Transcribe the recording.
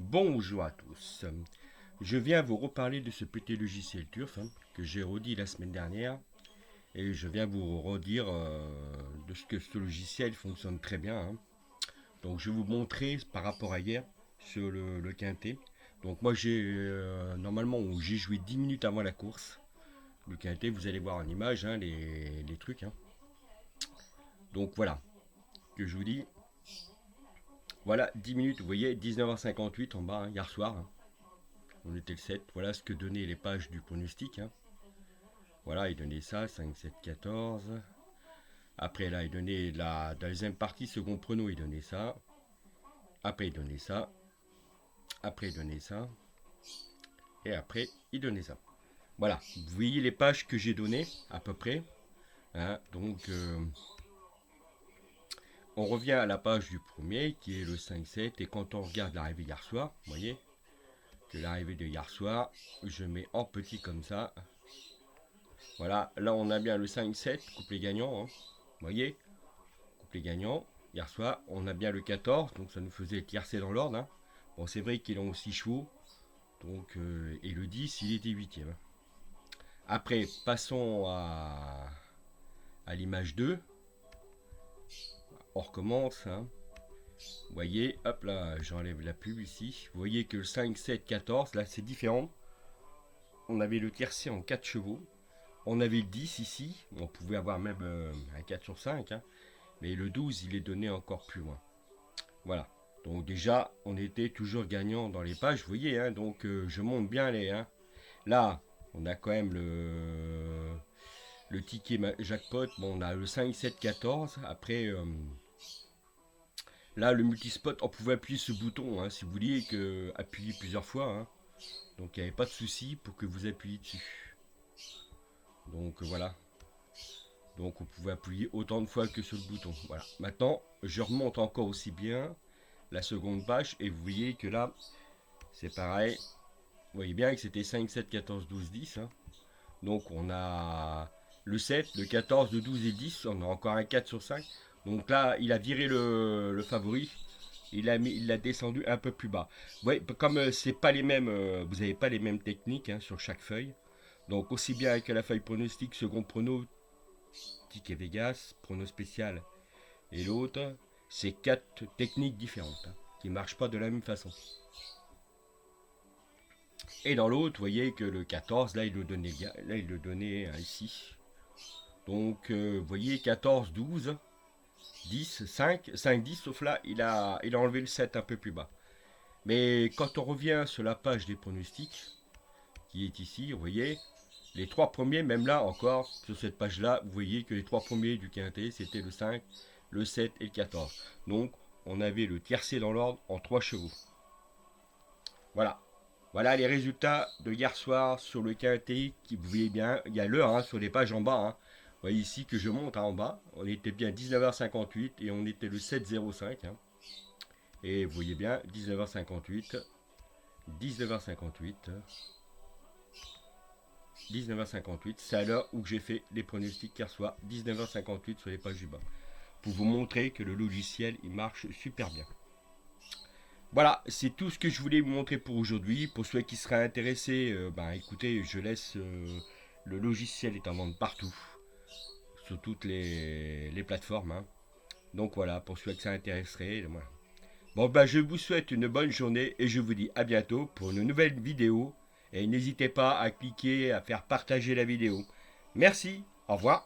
Bonjour à tous. Je viens vous reparler de ce petit logiciel Turf que j'ai redit la semaine dernière et je viens vous redire de ce que ce logiciel fonctionne très bien. Donc je vais vous montrer par rapport à hier sur le quintet. Donc moi j'ai normalement j'ai joué 10 minutes avant la course. Le quintet, vous allez voir en image les trucs. Donc voilà, que je vous dis. Voilà, 10 minutes, vous voyez, 19h58 en bas, hier soir. On était le 7. Voilà ce que donnaient les pages du pronostic. Voilà, il donnait ça, 5, 7, 14. Après, là, il donnait la deuxième partie, second prono, il donnait ça. Après, il donnait ça. Après, il donnait ça. Et après, il donnait ça. Voilà, vous voyez les pages que j'ai données, à peu près. Donc, on revient à la page du premier, qui est le 5-7. Et quand on regarde l'arrivée hier soir, vous voyez que l'arrivée de hier soir, je mets en petit comme ça. Voilà, là on a bien le 5-7, couplet gagnant. Vous voyez, couplet gagnant. Hier soir, on a bien le 14, donc ça nous faisait tiercer dans l'ordre. Bon, c'est vrai qu'ils ont aussi chevaux. Donc, et le 10, il était 8ème. Après, passons à l'image 2. On recommence. Vous voyez, hop là, j'enlève la pub ici. Vous voyez que le 5, 7, 14, là c'est différent. On avait le tiercé en 4 chevaux. On avait le 10 ici. On pouvait avoir même un 4 sur 5. Mais le 12, il est donné encore plus loin. Voilà. Donc déjà, on était toujours gagnant dans les pages, vous voyez. Donc je monte bien les. Là, on a quand même le ticket jackpot. Bon, on a le 5, 7, 14. Après, là, le multispot, on pouvait appuyer ce bouton si vous vouliez appuyer plusieurs fois. Donc il n'y avait pas de souci pour que vous appuyiez dessus. Donc voilà. Donc on pouvait appuyer autant de fois que sur le bouton. Voilà. Maintenant, je remonte encore aussi bien la seconde page et vous voyez que là, c'est pareil. Vous voyez bien que c'était 5, 7, 14, 12, 10. Donc on a le 7, le 14, le 12 et le 10. On a encore un 4 sur 5. Donc là, il a viré le favori. Il l'a descendu un peu plus bas. Ouais, comme c'est pas les mêmes, vous n'avez pas les mêmes techniques sur chaque feuille. Donc aussi bien avec la feuille pronostic, second prono, ticket Vegas, prono spécial et l'autre, c'est 4 techniques différentes qui ne marchent pas de la même façon. Et dans l'autre, vous voyez que le 14, là il le donnait ici. Donc vous voyez 14, 12, 10, 5, 5, 10, sauf là il a enlevé le 7 un peu plus bas. Mais quand on revient sur la page des pronostics, qui est ici, vous voyez, les trois premiers, même là encore, sur cette page-là, vous voyez que les trois premiers du quintet, c'était le 5, le 7 et le 14. Donc, on avait le tiercé dans l'ordre en 3 chevaux. Voilà. Voilà les résultats de hier soir sur le quintet, qui vous voyez bien, il y a l'heure sur les pages en bas. Vous voyez ici que je monte en bas. On était bien 19h58 et on était le 7,05. Et vous voyez bien, 19h58, 19h58, 19h58, c'est à l'heure où j'ai fait les pronostics hier soir, 19h58 sur les pages du bas. Pour vous montrer que le logiciel, il marche super bien. Voilà, c'est tout ce que je voulais vous montrer pour aujourd'hui. Pour ceux qui seraient intéressés, écoutez, je laisse le logiciel est en vente partout, sur toutes les plateformes. Donc voilà, pour ceux qui ça intéresserait. Voilà. Bon, je vous souhaite une bonne journée et je vous dis à bientôt pour une nouvelle vidéo. Et n'hésitez pas à cliquer, à faire partager la vidéo. Merci, au revoir.